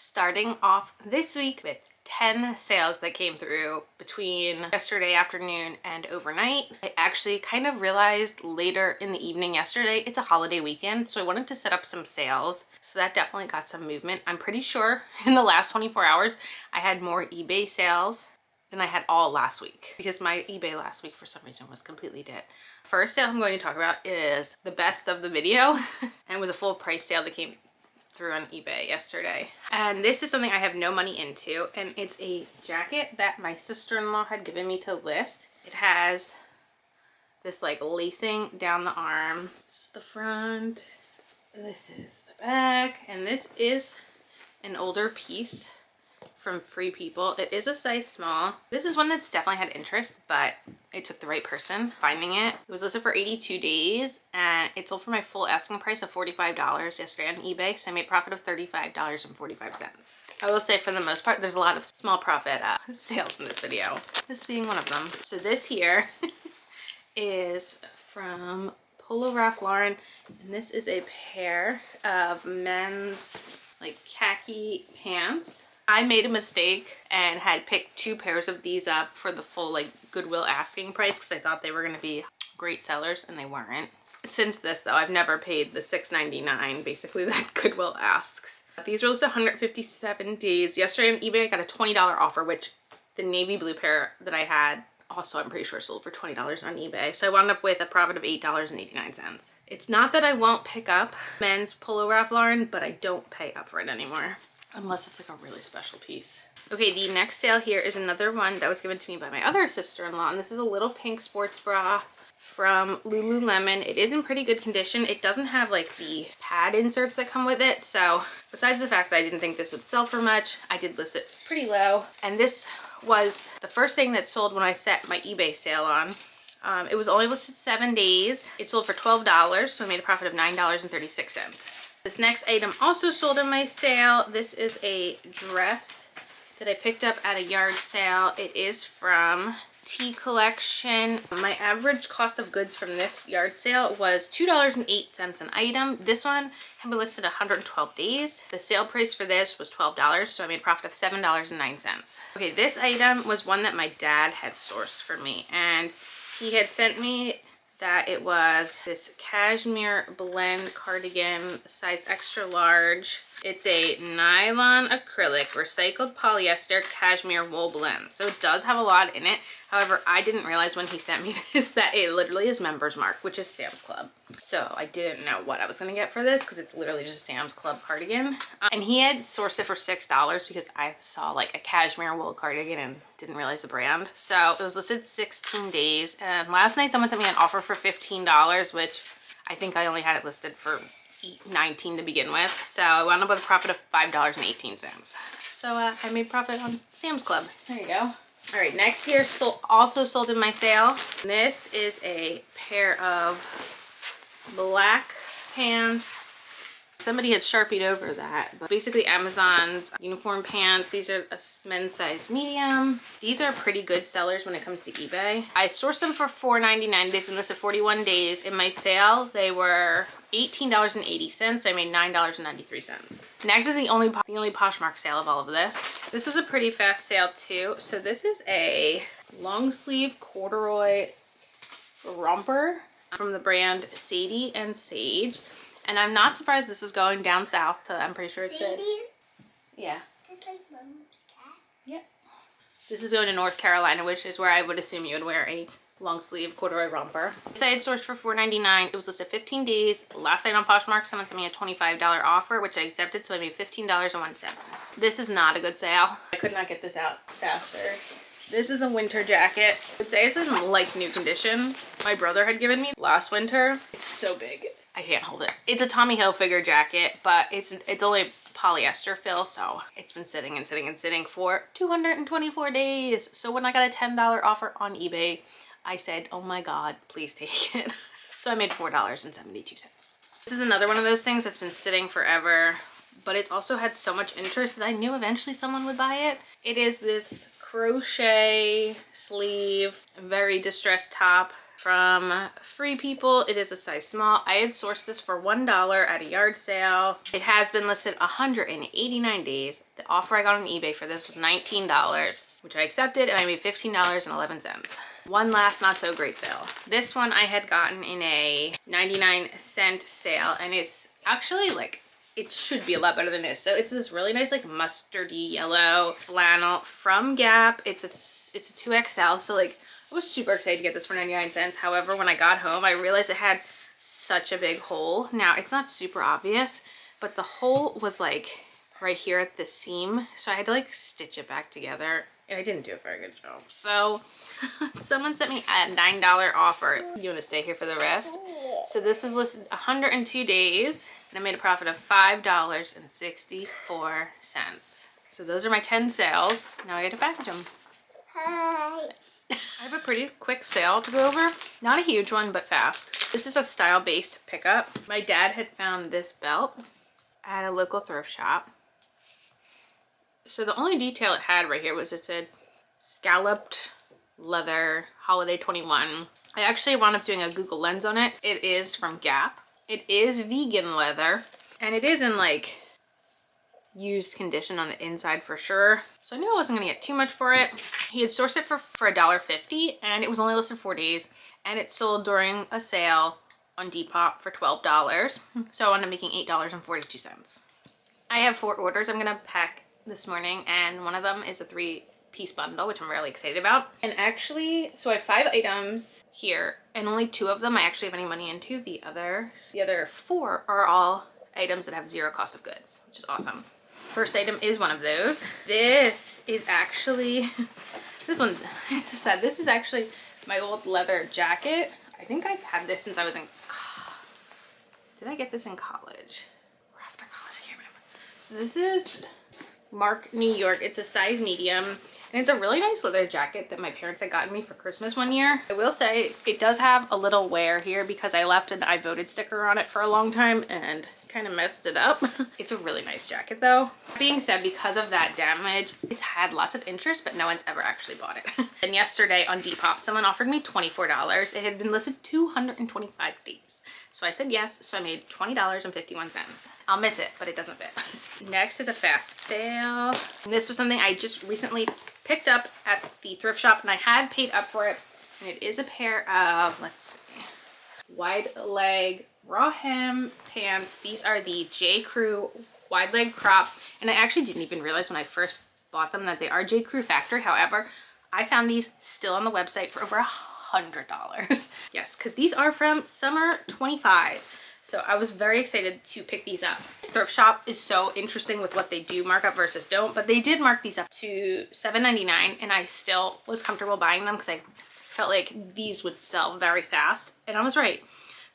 starting off this week with 10 sales that came through between yesterday afternoon and overnight. I actually kind of realized later in the evening yesterday it's a holiday weekend, so I wanted to set up some sales. So that definitely got some movement. I'm pretty sure in the last 24 hours I had more eBay sales than I had all last week, because my eBay last week for some reason was completely dead. First sale I'm going to talk about is the best of the video and it was a full price sale that came through on eBay yesterday. And this is something I have no money into, and it's a jacket that my sister-in-law had given me to list. It has this like lacing down the arm. This is the front, this is the back, and this is an older piece from Free People. It is a size small. This is one that's definitely had interest, but it took the right person finding it. It was listed for 82 days and it sold for my full asking price of $45 yesterday on eBay, so I made a profit of $35.45. I will say for the most part there's a lot of small profit sales in this video, this being one of them. So this here is from Polo Ralph Lauren, and this is a pair of men's like khaki pants. I made a mistake and had picked two pairs of these up for the full like Goodwill asking price because I thought they were going to be great sellers, and they weren't. Since this though, I've never paid the $6.99 basically that Goodwill asks. These were listed 157 days. Yesterday on eBay I got a $20 offer, which the navy blue pair that I had also I'm pretty sure sold for $20 on eBay. So I wound up with a profit of $8.89. It's not that I won't pick up men's Polo Ralph Lauren, but I don't pay up for it anymore. Unless it's like a really special piece. Okay, the next sale here is another one that was given to me by my other sister-in-law, and this is a little pink sports bra from Lululemon. It is in pretty good condition. It doesn't have like the pad inserts that come with it, so besides the fact that I didn't think this would sell for much, I did list it pretty low. And this was the first thing that sold when I set my eBay sale on. It was only listed 7 days. It sold for $12, so I made a profit of $9.36. This next item also sold in my sale. This is a dress that I picked up at a yard sale. It is from T Collection. My average cost of goods from this yard sale was $2.08 an item. This one had been listed 112 days. The sale price for this was $12, so I made a profit of $7.09. Okay, this item was one that my dad had sourced for me, and he had sent me that it was this cashmere blend cardigan, size extra large. It's a nylon acrylic recycled polyester cashmere wool blend. So it does have a lot in it. However, I didn't realize when he sent me this that it literally is Members Mark, which is Sam's Club. So I didn't know what I was gonna get for this because it's literally just a Sam's Club cardigan. And he had sourced it for $6 because I saw like a cashmere wool cardigan and didn't realize the brand. So it was listed 16 days. And last night someone sent me an offer for $15, which I think I only had it listed for $19 to begin with. So I wound up with a profit of $5.18. So I made profit on Sam's Club. There you go. All right, next here also sold in my sale. This is a pair of black pants. Somebody had Sharpied over that, but basically Amazon's uniform pants. These are a men's size medium. These are pretty good sellers when it comes to eBay. I sourced them for $4.99. They've been listed 41 days. In my sale, they were $18.80, so I made $9.93. Next is the only Poshmark sale of all of this. This was a pretty fast sale too. So this is a long sleeve corduroy romper from the brand Sadie and Sage. And I'm not surprised this is going down south to, I'm pretty sure it's Sadie? Yeah. Just like Mom's cat? Yep. This is going to North Carolina, which is where I would assume you would wear a long sleeve corduroy romper. This I had sourced for $4.99. It was listed 15 days. Last night on Poshmark, someone sent me a $25 offer, which I accepted, so I made $15.01. This is not a good sale. I could not get this out faster. This is a winter jacket. I would say it's in like new condition. My brother had given me last winter. It's so big. I can't hold it. It's a Tommy Hilfiger jacket, but it's only polyester fill, so it's been sitting and sitting and sitting for 224 days. So when I got a $10 offer on eBay, I said, oh my God, please take it. So I made $4.72. This is another one of those things that's been sitting forever, but it's also had so much interest that I knew eventually someone would buy it. It is this crochet sleeve, very distressed top from Free People. It is a size small. I had sourced this for $1 at a yard sale. It has been listed 189 days. The offer I got on eBay for this was $19, which I accepted, and I made $15.11. One last not so great sale. This one I had gotten in a 99-cent sale, and it's actually like, it should be a lot better than this. So it's this really nice like mustardy yellow flannel from Gap. It's a 2XL, so like I was super excited to get this for 99 cents. However, when I got home, I realized it had such a big hole. Now it's not super obvious, but the hole was like right here at the seam, so I had to like stitch it back together, and I didn't do a very good job. So someone sent me a $9 offer. You want to stay here for the rest? So this is listed 102 days, and I made a profit of $5.64. So those are my 10 sales. Now I got to package them. Hi. I have a pretty quick sale to go over. Not a huge one, but fast. This is a style-based pickup. My dad had found this belt at a local thrift shop. So the only detail it had right here was it said scalloped leather holiday 21. I actually wound up doing a Google lens on it. It is from Gap. It is vegan leather, and it is in like used condition on the inside for sure. So I knew I wasn't gonna get too much for it. He had sourced it for $1.50, and it was only listed 4 days, and it sold during a sale on Depop for $12. So I wound up making $8.42. I have 4 orders I'm gonna pack this morning, and one of them is a 3-piece bundle, which I'm really excited about. And actually, so I have 5 items here, and only 2 of them I actually have any money into. The other 4 are all items that have 0 cost of goods, which is awesome. First item is one of those. This is actually, this is actually my old leather jacket. I think I've had this since I was in, did I get this in college or after college? I can't remember. So this is Mark New York. It's a size medium, and it's a really nice leather jacket that my parents had gotten me for Christmas one year. I will say it does have a little wear here because I left an I voted sticker on it for a long time and kind of messed it up. It's a really nice jacket though. That being said, because of that damage, it's had lots of interest, but no one's ever actually bought it. And yesterday on Depop, someone offered me $24. It had been listed 225 days. So I said yes, so I made $20.51. I'll miss it, but it doesn't fit. Next is a fast sale. And this was something I just recently picked up at the thrift shop, and I had paid up for it. And it is a pair of, let's see, wide leg raw hem pants. These are the J. Crew wide leg crop, and I actually didn't even realize when I first bought them that they are J. Crew factory. However, I found these still on the website for over $100. Yes, because these are from summer 25. So I was very excited to pick these up. This thrift shop is so interesting with what they do mark up versus don't, but they did mark these up to $7.99, and I still was comfortable buying them because I felt like these would sell very fast, and I was right.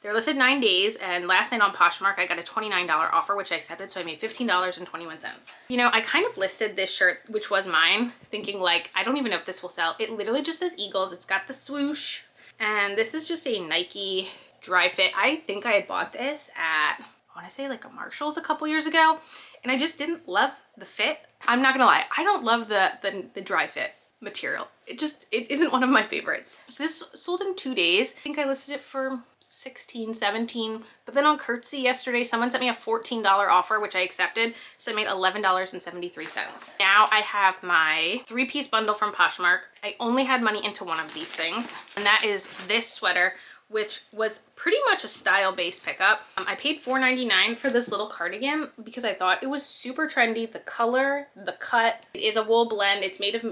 They're listed 9 days, and last night on Poshmark I got a $29 offer, which I accepted, so I made $15.21. You know, I kind of listed this shirt, which was mine, thinking like, I don't even know if this will sell. It literally just says Eagles. It's got the swoosh, and this is just a Nike dry fit. I think I had bought this at, I want to say like a Marshall's a couple years ago, and I just didn't love the fit. I'm not gonna lie, I don't love the dry fit material. It isn't one of my favorites. So this sold in 2 days. I think I listed it for 16, 17, but then on Curtsy yesterday, someone sent me a $14 offer, which I accepted, so I made $11.73. Now I have my 3-piece bundle from Poshmark. I only had money into one of these things, and that is this sweater, which was pretty much a style-based pickup. I paid $4.99 for this little cardigan because I thought it was super trendy. The color, the cut, it is a wool blend. It's made of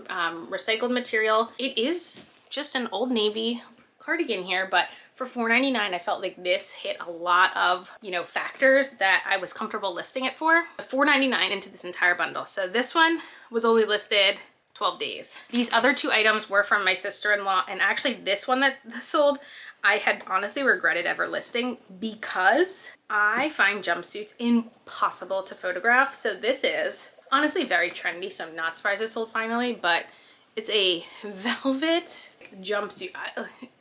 recycled material. It is just an Old Navy cardigan here, but for $4.99, I felt like this hit a lot of, you know, factors that I was comfortable listing it for. $4.99 into this entire bundle. So this one was only listed 12 days. These other 2 items were from my sister-in-law, and actually this one that sold, I had honestly regretted ever listing because I find jumpsuits impossible to photograph. So this is honestly very trendy, so I'm not surprised it sold finally, but it's a velvet jumpsuit.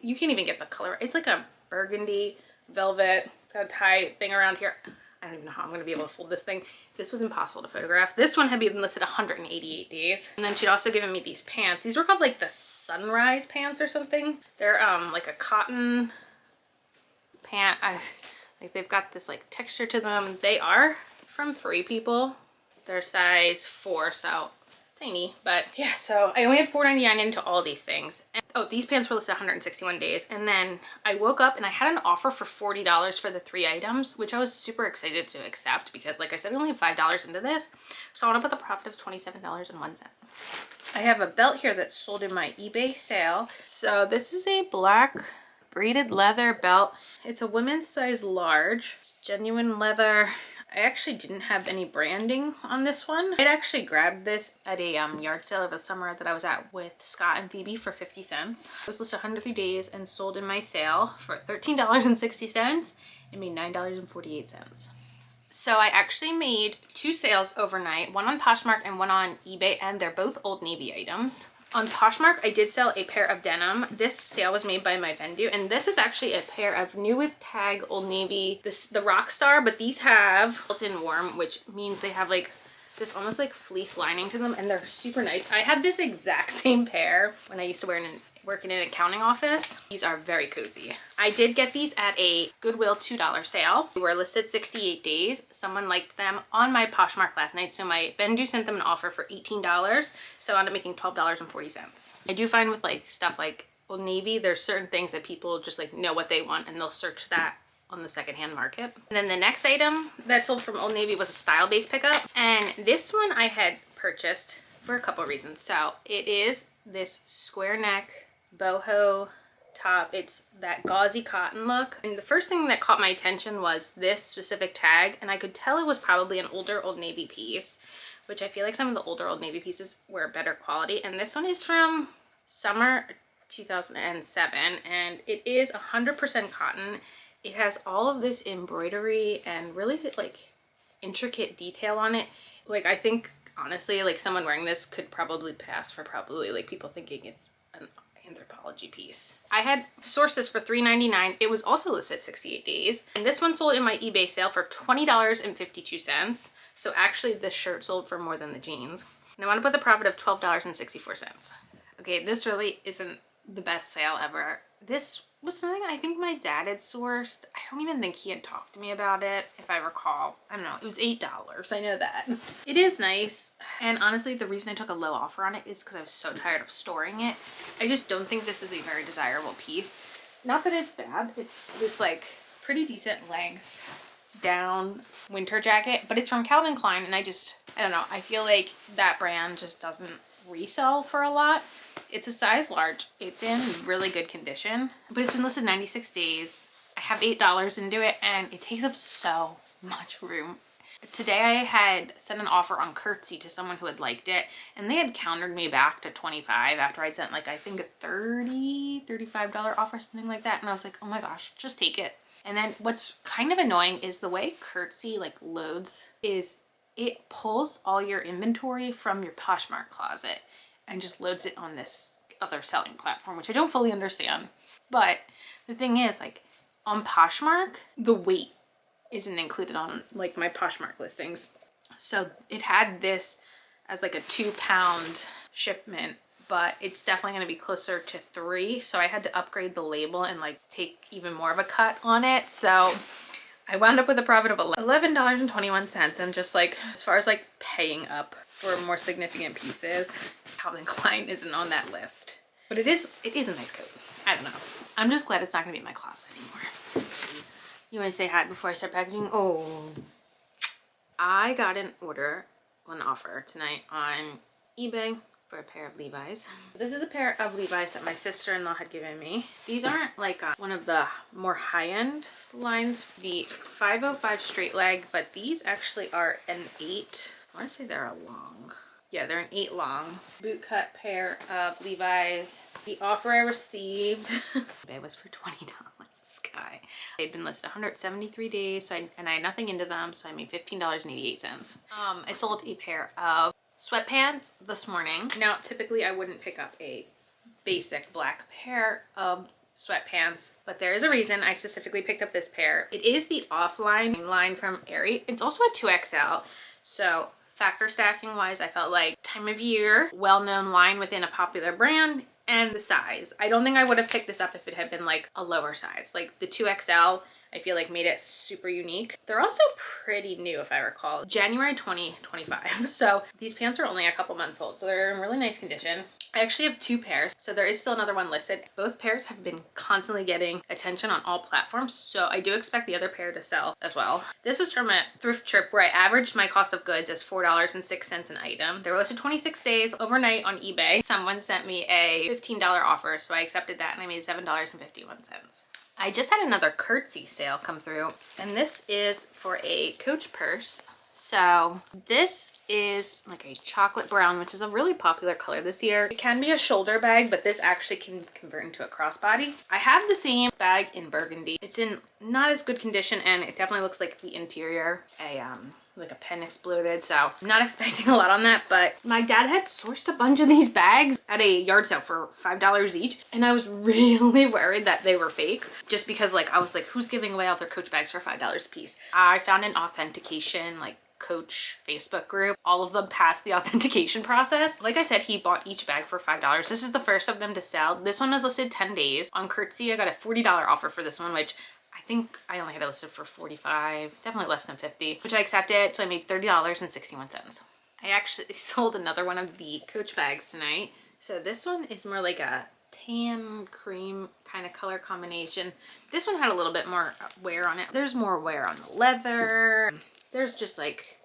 You can't even get the color. It's like a burgundy velvet. It's got a tie thing around here. I don't even know how I'm gonna be able to fold this thing. This was impossible to photograph. This one had been listed 188 days. And then she'd also given me these pants. These were called like the Sunrise pants or something. They're like a cotton pant. Like they've got this like texture to them. They are from Free People. They're size 4, so tiny. But yeah, so I only had $4.99 into all these things. And, oh, these pants were listed 161 days. And then I woke up and I had an offer for $40 for the 3 items, which I was super excited to accept because like I said, I only have $5 into this. So I want to put the profit of $27.01. I have a belt here that sold in my eBay sale. So this is a black braided leather belt. It's a women's size large. It's genuine leather. I actually didn't have any branding on this one. I'd actually grabbed this at a yard sale over the summer that I was at with Scott and Phoebe for 50 cents. It was listed 103 days and sold in my sale for $13.60 and made $9.48. So I actually made 2 sales overnight, one on Poshmark and one on eBay, and they're both Old Navy items. On Poshmark, I did sell a pair of denim. This sale was made by my Vendoo, and this is actually a pair of new with tag Old Navy, the Rockstar, but these have built-in warm, which means they have like this almost like fleece lining to them, and they're super nice. I had this exact same pair when I used to work in an accounting office. These are very cozy. I did get these at a Goodwill $2 sale. They were listed 68 days. Someone liked them on my Poshmark last night, so my Vendoo sent them an offer for $18, so I ended up making $12.40. I do find with like stuff like Old Navy, there's certain things that people just like know what they want and they'll search that on the secondhand market. And then the next item that sold from Old Navy was a style-based pickup, and this one I had purchased for a couple of reasons. So it is this square neck boho top. It's that gauzy cotton look, and the first thing that caught my attention was this specific tag, and I could tell it was probably an older Old Navy piece, which I feel like some of the older Old Navy pieces were better quality. And this one is from summer 2007, and it is 100% cotton. It has all of this embroidery and really like intricate detail on it. Like I think honestly, like someone wearing this could probably pass for probably like people thinking it's an anthropology piece. I had sourced this for $3.99. It was also listed 68 days. And this one sold in my eBay sale for $20.52. So actually this shirt sold for more than the jeans. And I want to put the profit of $12.64. Okay, this really isn't the best sale ever. This was something I think my dad had sourced. I don't even think he had talked to me about it, if I recall. I don't know, it was $8, I know that. It is nice, and honestly the reason I took a low offer on it is because I was so tired of storing it. I just don't think this is a very desirable piece. Not that it's bad, it's this like pretty decent length down winter jacket, but it's from Calvin Klein, and I don't know, I feel like that brand just doesn't resell for a lot. It's a size large. It's in really good condition, but it's been listed 96 days. I have $8 into it, and it takes up so much room. Today I had sent an offer on Curtsy to someone who had liked it, and they had countered me back to 25 after I'd sent like I think a $35 offer, something like that, and I was like, oh my gosh, just take it. And then what's kind of annoying is the way Curtsy like loads is it pulls all your inventory from your Poshmark closet and just loads it on this other selling platform, which I don't fully understand. But the thing is, like on Poshmark, the weight isn't included on like my Poshmark listings. So it had this as like a 2-pound shipment, but it's definitely going to be closer to 3. So I had to upgrade the label and like take even more of a cut on it. So I wound up with a profit of $11.21, and just like as far as like paying up for more significant pieces, Calvin Klein isn't on that list. But it is a nice coat. I don't know. I'm just glad it's not gonna be in my closet anymore. You wanna say hi before I start packaging? Oh, I got an offer tonight on eBay for a pair of Levi's. This is a pair of Levi's that my sister-in-law had given me. These aren't like one of the more high-end lines, the 505 straight leg, but these actually are an 8. I want to say they're a long. Yeah, they're an 8 long boot cut pair of Levi's. The offer I received it was for $20. This guy. They'd been listed 173 days, so I had nothing into them, so I made $15.88. I sold a pair of sweatpants this morning. Now, typically I wouldn't pick up a basic black pair of sweatpants, but there is a reason I specifically picked up this pair. It is the offline line from Aerie. It's also a 2XL. So factor stacking wise, I felt like time of year, well-known line within a popular brand, and the size. I don't think I would have picked this up if it had been like a lower size. Like the 2XL, I feel like made it super unique. They're also pretty new, if I recall, January 2025. So these pants are only a couple months old, so they're in really nice condition. I actually have 2 pairs, so there is still another one listed. Both pairs have been constantly getting attention on all platforms, so I do expect the other pair to sell as well. This is from a thrift trip where I averaged my cost of goods as $4.06 an item. They were listed 26 days overnight on eBay. Someone sent me a $15 offer, so I accepted that and I made $7.51. I just had another Curtsy sale come through, and this is for a Coach purse. So this is like a chocolate brown, which is a really popular color this year. It can be a shoulder bag, but this actually can convert into a crossbody. I have the same bag in burgundy. It's in not as good condition, and it definitely looks like the interior, like a pen exploded, so I'm not expecting a lot on that. But my dad had sourced a bunch of these bags at a yard sale for $5 each, and I was really worried that they were fake, just because like I was like, who's giving away all their Coach bags for $5 a piece? I found an authentication like Coach Facebook group. All of them passed the authentication process. Like I said, he bought each bag for $5. This is the first of them to sell. This one was listed 10 days. On Curtsy, I got a $40 offer for this one, which I think I only had it listed for $45, definitely less than $50, which I accepted. So I made $30.61. I actually sold another one of the Coach bags tonight. So this one is more like a tan cream kind of color combination. This one had a little bit more wear on it. There's more wear on the leather. There's just like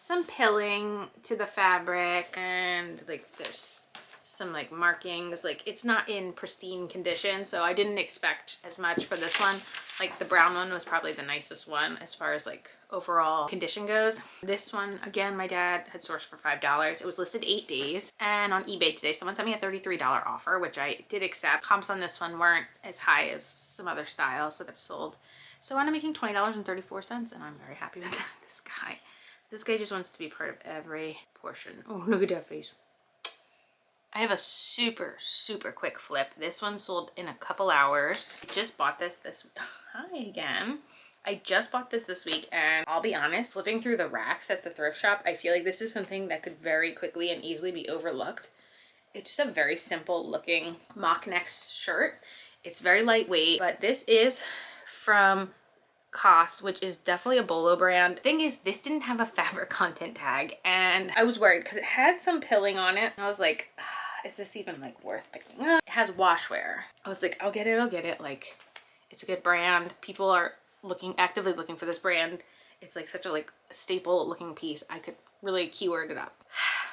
some pilling to the fabric, and like there's some like markings. Like it's not in pristine condition, so I didn't expect as much for this one. Like the brown one was probably the nicest one as far as like overall condition goes. This one, again, my dad had sourced for $5. It was listed 8 days, and on eBay today someone sent me a $33 offer, which I did accept. Comps on this one weren't as high as some other styles that I've sold, so I'm making $20.34, and I'm very happy with that. This guy just wants to be part of every portion. Oh, look at that face. I have a super quick flip. This one sold in a couple hours. I just bought this hi again. I just bought this week, and I'll be honest, flipping through the racks at the thrift shop, I feel like this is something that could very quickly and easily be overlooked. It's just a very simple looking mock neck shirt. It's very lightweight, but this is from COS, which is definitely a Bolo brand. Thing is, this didn't have a fabric content tag, and I was worried because it had some pilling on it. And I was like, is this even like worth picking up? It has washwear. I was like, I'll get it. Like, it's a good brand. People are actively looking for this brand. It's like such a like staple looking piece. I could really keyword it up.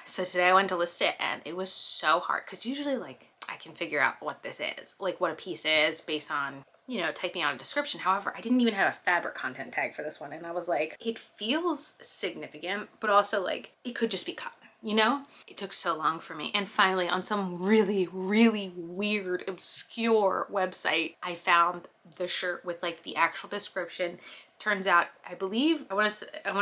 So today I went to list it, and it was so hard because usually like I can figure out what this is, like what a piece is based on, you know, typing out a description. However, I didn't even have a fabric content tag for this one, and I was like, it feels significant, but also like it could just be cotton, you know? It took so long for me, and finally on some really weird obscure website I found the shirt with like the actual description. Turns out, I believe, I want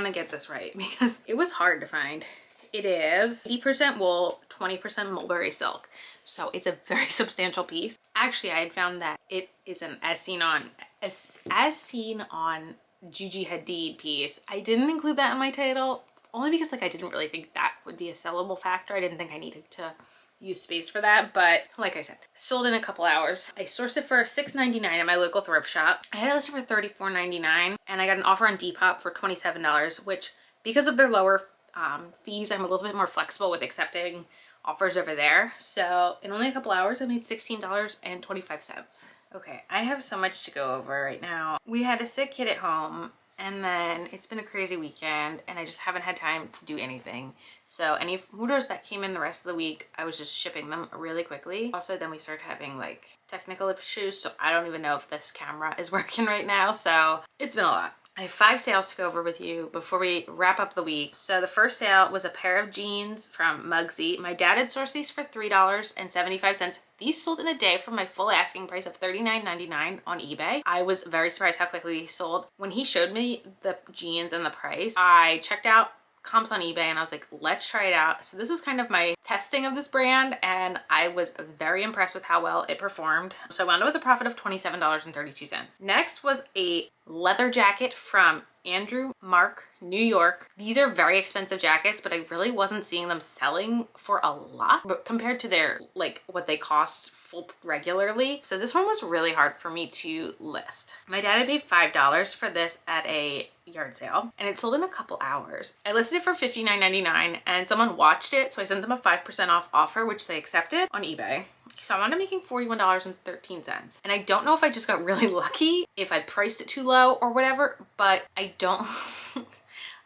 to get this right because it was hard to find. It is 80% wool, 20% mulberry silk. So it's a very substantial piece. Actually, I had found that it is an as seen on Gigi Hadid piece. I didn't include that in my title only because like I didn't really think that would be a sellable factor. I didn't think I needed to use space for that, but like I said, sold in a couple hours. I sourced it for $6.99 at my local thrift shop. I had it listed for $34.99, and I got an offer on Depop for $27, which because of their lower fees, I'm a little bit more flexible with accepting offers over there. So in only a couple hours, I made $16.25. Okay, I have so much to go over right now. We had a sick kid at home, and then it's been a crazy weekend, and I just haven't had time to do anything. So any orders that came in the rest of the week, I was just shipping them really quickly. Also, then we started having like technical issues, so I don't even know if this camera is working right now. So it's been a lot. I have 5 sales to go over with you before we wrap up the week. So the first sale was a pair of jeans from Mugsy. My dad had sourced these for $3.75. These sold in a day for my full asking price of $39.99 on eBay. I was very surprised how quickly these sold. When he showed me the jeans and the price, I checked out comps on eBay and I was like, let's try it out. So this was kind of my testing of this brand and I was very impressed with how well it performed. So I wound up with a profit of $27.32. Next was a leather jacket from Andrew Mark, New York. These are very expensive jackets, but I really wasn't seeing them selling for a lot but compared to their like what they cost full regularly. So this one was really hard for me to list. My dad had paid $5 for this at a yard sale and it sold in a couple hours. I listed it for $59.99 and someone watched it, so I sent them a 5% off offer, which they accepted on eBay. So I wound up making $41.13. And I don't know if I just got really lucky, if I priced it too low or whatever, but I don't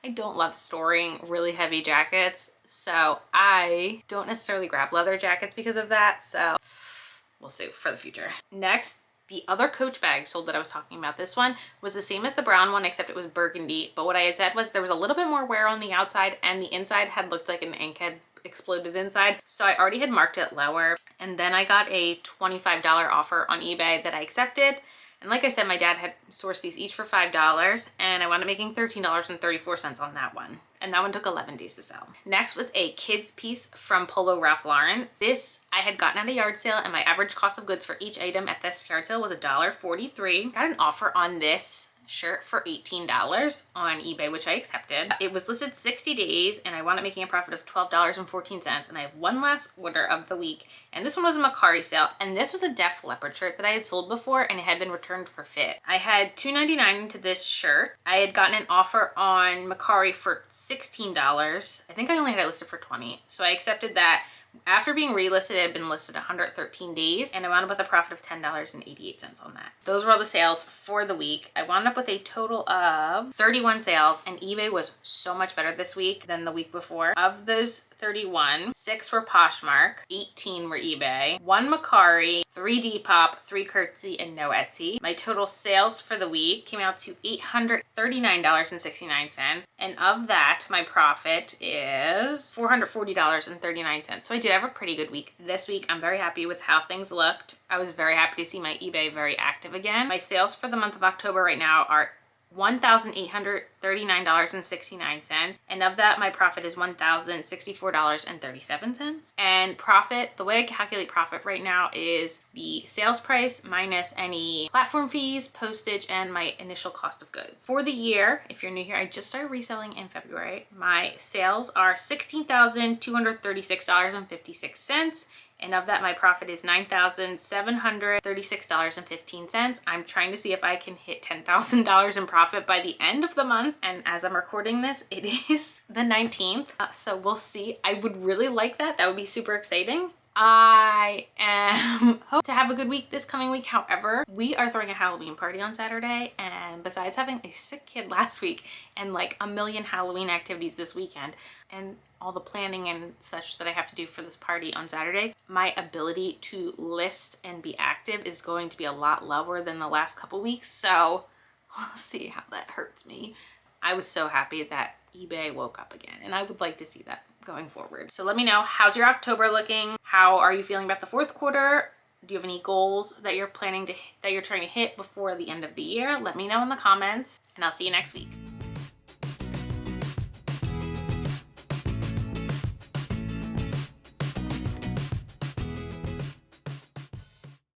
I don't love storing really heavy jackets. So I don't necessarily grab leather jackets because of that. So we'll see for the future. Next, the other Coach bag sold that I was talking about. This one was the same as the brown one, except it was burgundy. But what I had said was there was a little bit more wear on the outside and the inside had looked like an ink had exploded inside. So I already had marked it lower. And then I got a $25 offer on eBay that I accepted. And like I said, my dad had sourced these each for $5 and I wound up making $13.34 on that one. And that one took 11 days to sell. Next was a kids piece from Polo Ralph Lauren. This I had gotten at a yard sale and my average cost of goods for each item at this yard sale was $1.43. Got an offer on this shirt for $18 on eBay, which I accepted. It was listed 60 days and I wound up making a profit of $12.14. And I have one last order of the week. And this one was a Macari sale. And this was a Def Leppard shirt that I had sold before and it had been returned for fit. I had $2.99 into this shirt. I had gotten an offer on Macari for $16. I think I only had it listed for $20. So I accepted that. After being relisted, it had been listed 113 days and I wound up with a profit of $10.88 on that. Those were all the sales for the week. I wound up with a total of 31 sales and eBay was so much better this week than the week before. Of those 31, 6 were Poshmark, 18 were eBay, 1 Macari, 3 Depop, 3 Curtsy, and no Etsy. My total sales for the week came out to $839.69. And of that, my profit is $440.39. So I did have a pretty good week this week. I'm very happy with how things looked. I was very happy to see my eBay very active again. My sales for the month of October right now are $1,839.69. And of that, my profit is $1,064.37. And profit, the way I calculate profit right now is the sales price minus any platform fees, postage, and my initial cost of goods. For the year, if you're new here, I just started reselling in February. My sales are $16,236.56. And of that, my profit is $9,736.15. I'm trying to see if I can hit $10,000 in profit by the end of the month. And as I'm recording this, it is the 19th. So we'll see. I would really like that. That would be super exciting. I hope to have a good week this coming week. However, we are throwing a Halloween party on Saturday, and besides having a sick kid last week and like a million Halloween activities this weekend and all the planning and such that I have to do for this party on Saturday, my ability to list and be active is going to be a lot lower than the last couple weeks. So we'll see how that hurts me. I was so happy that eBay woke up again, and I would like to see that going forward. So let me know, how's your October looking? How are you feeling about the fourth quarter? Do you have any goals that you're planning to, that you're trying to hit before the end of the year? Let me know in the comments, and I'll see you next week.